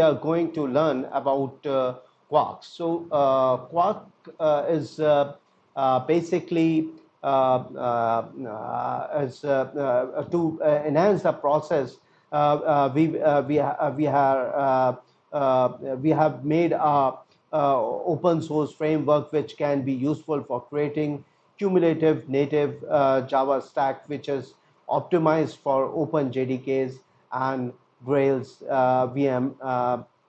are going to learn about Quark. So Quark is basically to enhance the process. We have made a open source framework which can be useful for creating cumulative native Java stack, which is optimized for open JDKs and Grails VM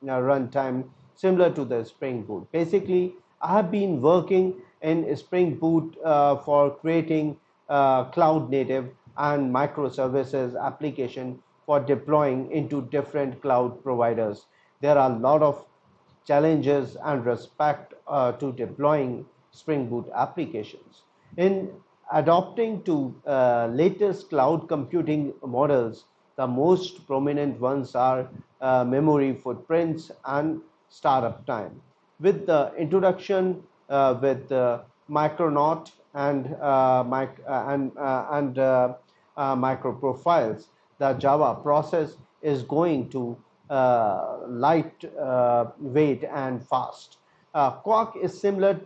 runtime, similar to the Spring Boot. Basically, I have been working in Spring Boot for creating cloud native and microservices application for deploying into different cloud providers. There are a lot of challenges and respect to deploying Spring Boot applications. In adopting to latest cloud computing models, the most prominent ones are memory footprints and startup time. With the introduction with Micronaut and micro profiles, the Java process is going to light weight and fast. Quark is similar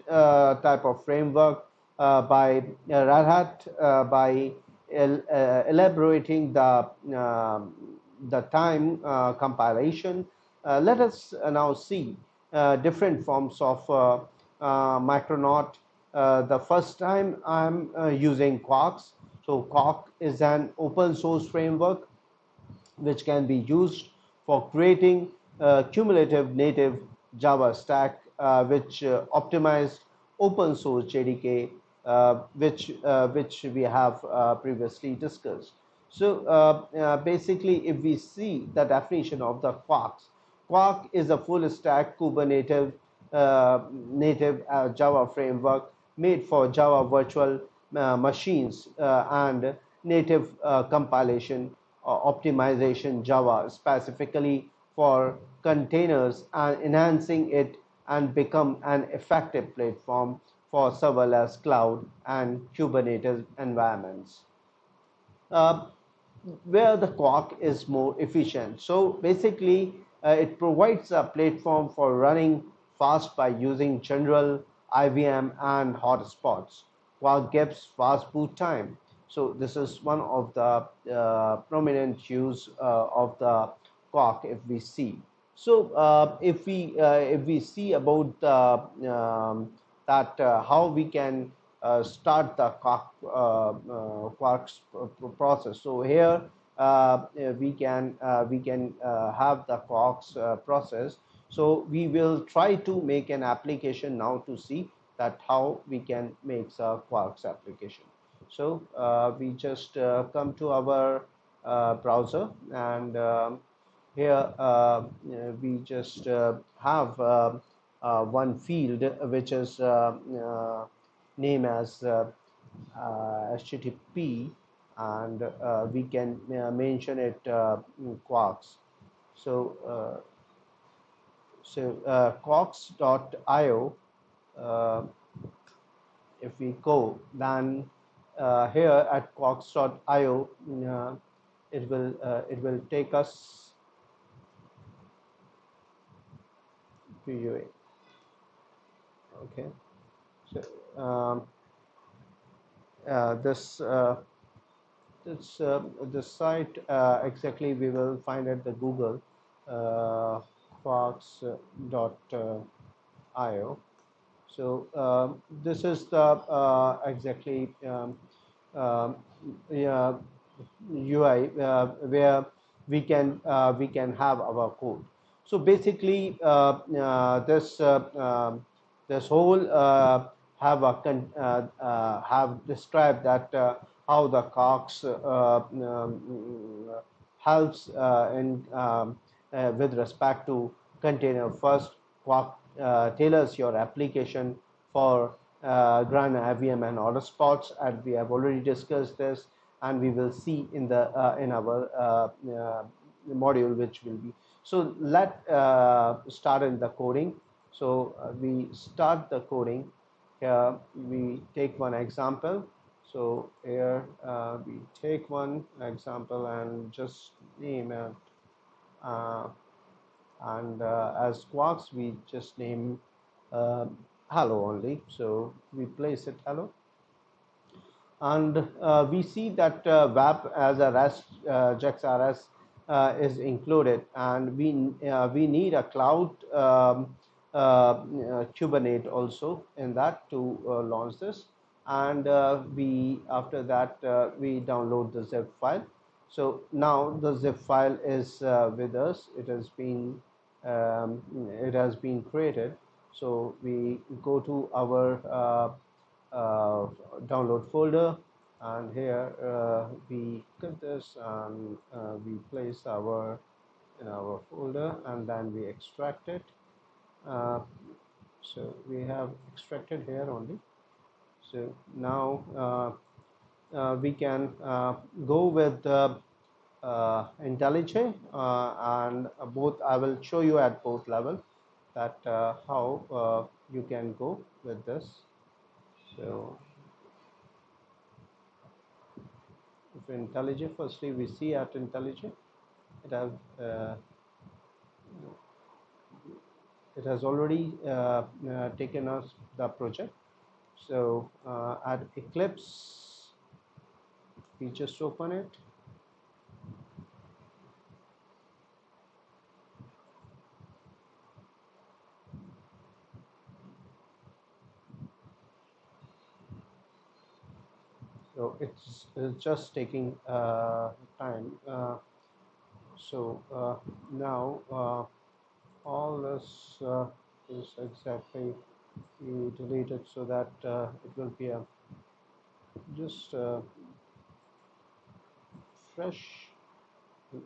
type of framework by Red Hat by elaborating the time compilation. Let us now see different forms of Micronaut. The first time I'm using Quarks. So Quark is an open source framework which can be used for creating cumulative native Java stack, which optimized open source JDK, which we have previously discussed. So basically, if we see the definition of the Quarks, Quark is a full stack Kubernetes native Java framework made for Java virtual machines and native compilation optimization Java specifically for containers and enhancing it and become an effective platform for serverless cloud and Kubernetes environments. Uh, where the Quark is more efficient. So basically, it provides a platform for running fast by using general IVM and hotspots. Quark gives fast boot time. So this is one of the prominent use of the Quark if we see. So if we see about that how we can start the Quark's process. So here we can have the Quark's process. So we will try to make an application now to see that how we can make a Quark's application. So we just come to our browser, and here we just have one field which is named as HTTP, and we can mention it Quarks. So quarks.io, if we go, then here at quarks.io, it will take us to UA. Okay, so this site exactly we will find at the Google quarks.io. So this is the exactly yeah, UI where we can have our code. So basically, this whole have described that how the Quarks helps in with respect to container. First, Quark tailors your application for grand IVM and hotspots, and we have already discussed this, and we will see in the in our module which will be. So let start in the coding. So we start the coding. Here we take one example. So here we take one example and just name it and as Quarks we just name uh, hello only, so we place it hello. And we see that WAP as a REST, JAX RS is included, and we need a cloud Kubernetes also in that to launch this. And we after that we download the zip file. So now the zip file is with us. It has been created. So we go to our uh, download folder, and here we cut this and we place our in our folder, and then we extract it. uh, so we have extracted here only. So now we can go with IntelliJ, and both I will show you at both level that how you can go with this. So if IntelliJ, firstly we see at IntelliJ, it has uh, it has already taken us the project. So at Eclipse, we just open it. So it's just taking time. So now all this is exactly we delete it so that it will be a just fresh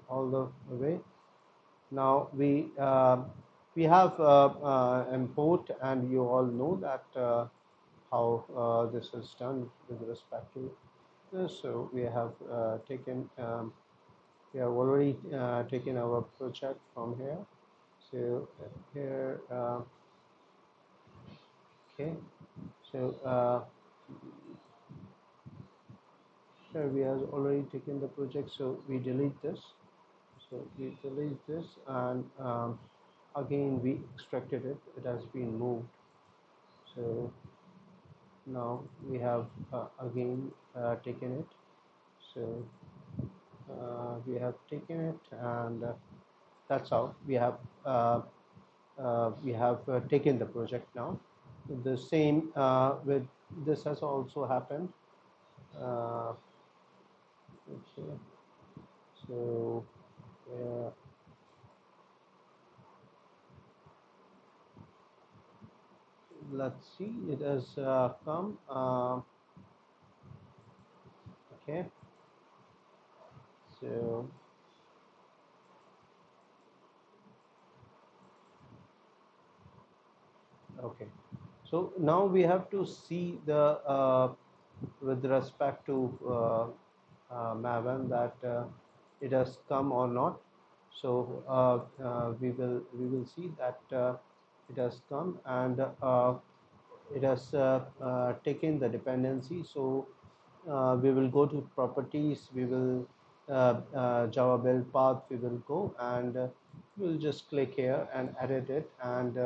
all the way. Now we have import, and you all know that how this is done with respect to this. So we have taken we have already taken our project from here. So here okay. So here we have already taken the project. So we delete this. So we delete this, and again we extracted it. It has been moved. So now we have again taken it. So we have taken it, and that's how we have taken the project now. The same with this has also happened. Okay. So uh, let's see, it has come. Okay. So okay. So now we have to see the with respect to Maven that it has come or not. So we will see that it has come, and it has taken the dependency. So we will go to properties, we will Java build path, we will go, and we'll just click here and edit it, and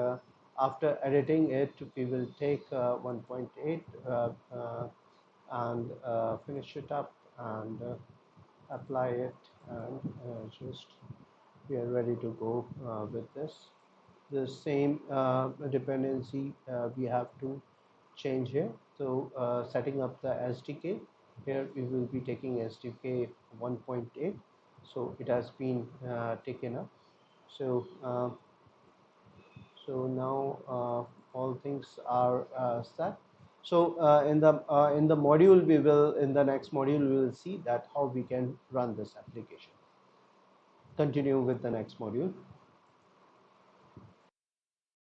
after editing it we will take 1.8 and finish it up, and apply it, and just we are ready to go with this. The same dependency we have to change here. So setting up the SDK, here we will be taking SDK 1.8. So it has been taken up. So now all things are set. So in the module we will in the next module we will see that how we can run this application. Continue with the next module.